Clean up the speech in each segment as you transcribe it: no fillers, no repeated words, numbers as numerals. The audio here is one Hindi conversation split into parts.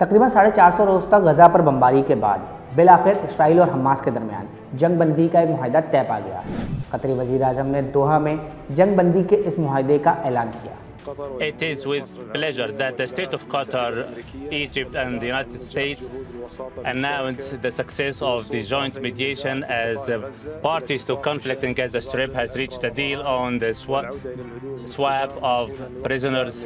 तकरीबन 450 रोज़ तक गज़ा पर बमबारी के बाद बिलाखिर इसराइल और हमास के दरमियान जंग बंदी का एक मुआहदा तय पा गया। कतरी वज़ीर आज़म ने दोहा में जंग बंदी के इस मुआहदे का ऐलान किया। It is with pleasure that the state of Qatar, Egypt and the United States announce the success of the joint mediation as the parties to conflict in Gaza Strip has reached a deal on the swap of prisoners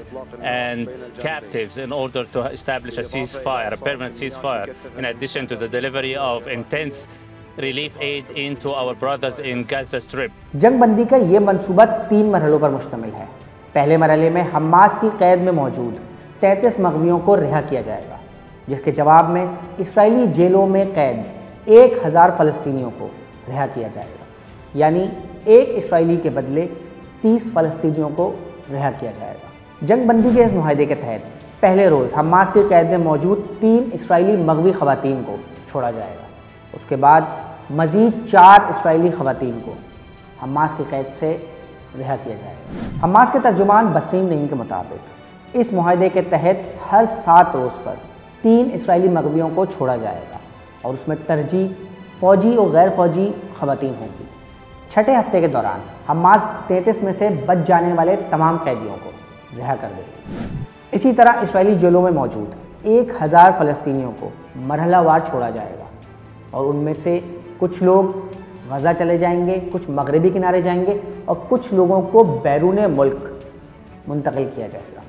and captives in order to establish a ceasefire, a permanent ceasefire, in addition to the delivery of intense relief aid into our brothers in Gaza Strip. जंग बंदी का ये मंसूबा 3 मरहलों पर मुश्तमिल है। पहले मरहले में हमास की कैद में मौजूद 33 मग़वियों को रिहा किया जाएगा, जिसके जवाब में इस्राएली जेलों में कैद 1000 फ़लस्तीनियों को रिहा किया जाएगा। यानी एक इस्राएली के बदले 30 फ़लस्तीनियों को रिहा किया जाएगा। जंग बंदी के इस मुआहदे के तहत पहले रोज़ हमास की कैद में मौजूद 3 इस्राएली मग़वी ख़वातीन को छोड़ा जाएगा। उसके बाद मज़ीद 4 इस्राएली ख़वातीन को हमास की कैद से रिहा किया जाएगा। हमास के तर्जुमान बसीम नईम के मुताबिक इस मुआहदे के तहत हर 7 रोज़ पर 3 इस्राएली मग़वियों को छोड़ा जाएगा और उसमें तरजीह फ़ौजी और गैर फ़ौजी ख़वातीन होंगी। छठे हफ्ते के दौरान हमास 33 में से बच जाने वाले तमाम कैदियों को रिहा कर देगी। इसी तरह इस्राएली जेलों में मौजूद 1000 फ़लस्तीनियों को मरहलावार छोड़ा जाएगा और उनमें से कुछ लोग गज़ा चले जाएंगे, कुछ मगरबी किनारे जाएंगे और कुछ लोगों को बैरून मुल्क मुंतकिल किया जाएगा।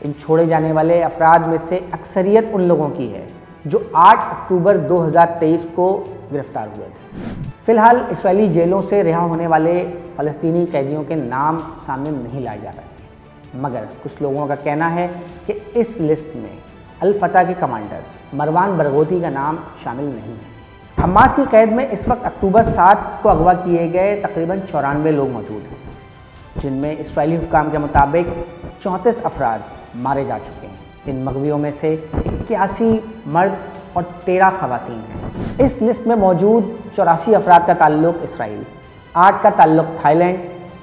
इन छोड़े जाने वाले अफराद में से अक्सरियत उन लोगों की है जो 8 अक्टूबर 2023 को गिरफ्तार हुए थे। फ़िलहाल इस्राएली जेलों से रिहा होने वाले फ़लस्तीनी कैदियों के नाम सामने नहीं लाए जा रहे, मगर कुछ लोगों का कहना है कि इस लिस्ट में अल-फतह के कमांडर मरवान बरगोती का नाम शामिल नहीं है। हमास की कैद में इस वक्त अक्टूबर 7 को अगवा किए गए तकरीबन 94 लोग मौजूद हैं, जिनमें इस्राएली हुक्काम के मुताबिक 34 अफराद मारे जा चुके हैं। इन मग़वियों में से 81 मर्द और 13 ख़वातीन हैं। इस लिस्ट में मौजूद 84 अफराद का ताल्लुक़ इसराइल, 8 का ताल्लुक़ थाईलैंड,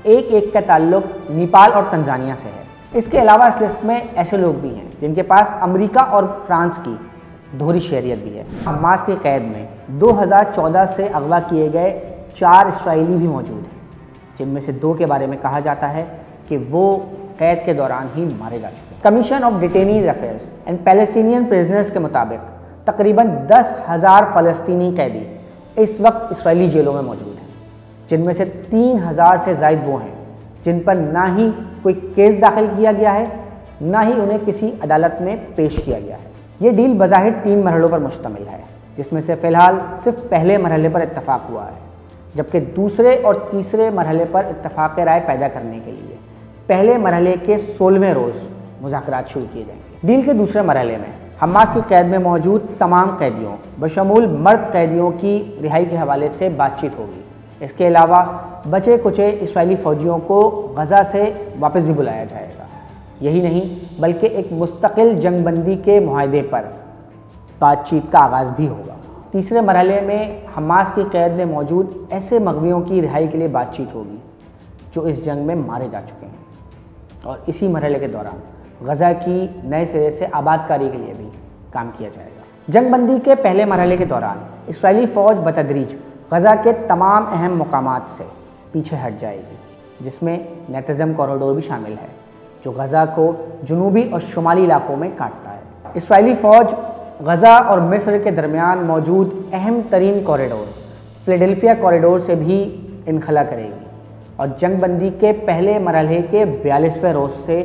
एक का ताल्लुक़ नेपाल और तंजानिया से है। इसके अलावा इस लिस्ट में ऐसे लोग भी हैं जिनके पास अमेरिका और फ्रांस की दोहरी शहरियत भी है। हमास की कैद में 2014 से अगवा किए गए 4 इस्राएली भी मौजूद हैं, जिनमें से 2 के बारे में कहा जाता है कि वो कैद के दौरान ही मारे जा चुके हैं। Commission of detainees affairs and Palestinian prisoners के मुताबिक तकरीबन 10,000 फ़लस्तीनी कैदी इस वक्त इस्राएली जेलों में मौजूद हैं, जिनमें से 3000 से ज़ायद वो हैं जिन पर ना ही कोई केस दाखिल किया गया है, ना ही उन्हें किसी अदालत में पेश किया गया है। ये डील बज़ाहिर 3 मरहलों पर मुश्तमिल है, जिसमें से फ़िलहाल सिर्फ पहले मरहले पर इत्तफ़ाक़ हुआ है, जबकि दूसरे और तीसरे मरहले पर इत्तफ़ाक़ राय पैदा करने के लिए पहले मरहले के 16वें रोज़ मुज़ाकरात शुरू किए जाएंगे। डील के दूसरे मरहले में हमास की कैद में मौजूद तमाम कैदियों बशमूल मर्द कैदियों की रिहाई के हवाले से बातचीत होगी। इसके अलावा बचे कुचे इस्राएली फ़ौजियों को गज़ा से वापस भी बुलाया जाएगा। यही नहीं बल्कि एक मुस्तकिल जंग बंदी के मुआहदे पर बातचीत का आगाज़ भी होगा। तीसरे मरहले में हमास की कैद में मौजूद ऐसे मग़वियों की रिहाई के लिए बातचीत होगी जो इस जंग में मारे जा चुके हैं, और इसी मरहले के दौरान गज़ा की नए सिरे से आबादकारी के लिए भी काम किया जाएगा। जंग बंदी के पहले मरहले के दौरान इस्राएली फ़ौज बतदरीज गज़ा के तमाम अहम मकामात से पीछे हट जाएगी, जिसमें नेतज़म कॉरिडोर भी शामिल है जो गज़ा को जनूबी और शुमाली इलाकों में काटता है। इस्राएली फ़ौज गज़ा और मिस्र के दरमियान मौजूद अहम तरीन कॉरिडोर फिलाडेल्फिया कॉरिडोर से भी इनखला करेगी और जंग बंदी के पहले मरहले के 42वें रोज़ से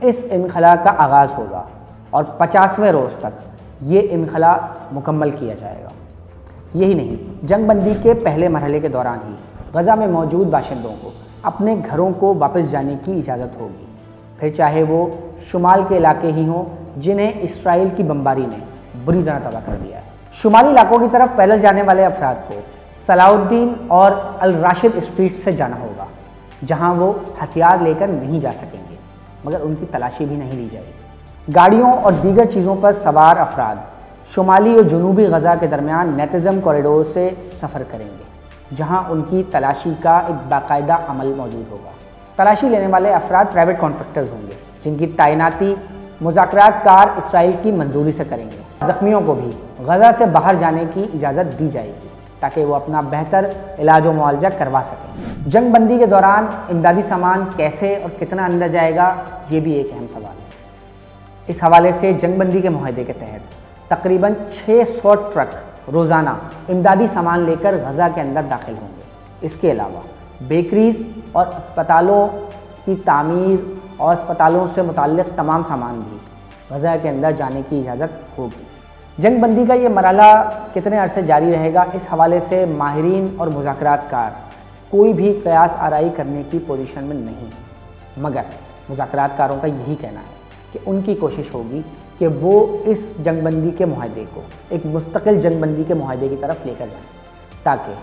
इस इनखला का आगाज़ होगा और 50वें रोज़ तक ये इनखला मुकम्मल किया जाएगा। यही नहीं, जंग बंदी के पहले मरहले के दौरान ही गज़ा में मौजूद बाशिंदों को अपने घरों को वापस जाने की इजाज़त होगी, फिर चाहे वो शुमाल के इलाके ही हों जिन्हें इसराइल की बमबारी ने बुरी तरह तबाह कर दिया है। शुमाली इलाकों की तरफ पैदल जाने वाले अफराद को सलाउद्दीन और अल राशिद स्ट्रीट से जाना होगा, जहां वो हथियार लेकर नहीं जा सकेंगे, मगर उनकी तलाशी भी नहीं ली जाएगी। गाड़ियों और दीगर चीज़ों पर सवार अफराद शुमाली और जनूबी गज़ा के दरमियान नेतज़म कॉरिडोर से सफ़र करेंगे, जहां उनकी तलाशी का एक बाकायदा अमल मौजूद होगा। तलाशी लेने वाले अफराद प्राइवेट कॉन्ट्रैक्टर्स होंगे, जिनकी तैनाती मुज़ाकरातकार इसराइल की मंजूरी से करेंगे। ज़ख्मियों को भी गज़ा से बाहर जाने की इजाज़त दी जाएगी ताकि वो अपना बेहतर इलाज व मुआवजा करवा सकें। जंग बंदी के दौरान इमदादी सामान कैसे और कितना अंदर जाएगा, ये भी एक अहम सवाल है। इस हवाले से जंग बंदी के मुआहदे के तहत तकरीबन 600 ट्रक रोज़ाना इमदादी सामान लेकर गज़ा के अंदर दाखिल होंगे। इसके अलावा बेकरीज और अस्पतालों की तामीर और अस्पतालों से मुताल्लिक़ तमाम सामान भी गज़ा के अंदर जाने की इजाज़त होगी। जंग बंदी का ये मरहला कितने अरसे जारी रहेगा, इस हवाले से माहिरीन और मुज़ाकरातकार कोई भी क़यास आराई करने की पोजीशन में नहीं है, मगर मुज़ाकरातकारों का यही कहना है कि उनकी कोशिश होगी कि वो इस जंग बंदी के मुआहदे को एक मुस्तकिल जंग बंदी के मुआहदे की तरफ लेकर जाएं ताकि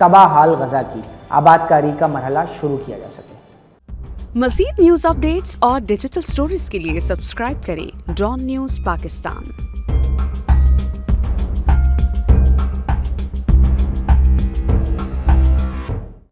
तबाह हाल गज़ा की आबादकारी का मरहला शुरू किया जा सके। मज़ीद न्यूज़ अपडेट्स और डिजिटल स्टोरीज के लिए सब्सक्राइब करें डॉन न्यूज़ पाकिस्तान।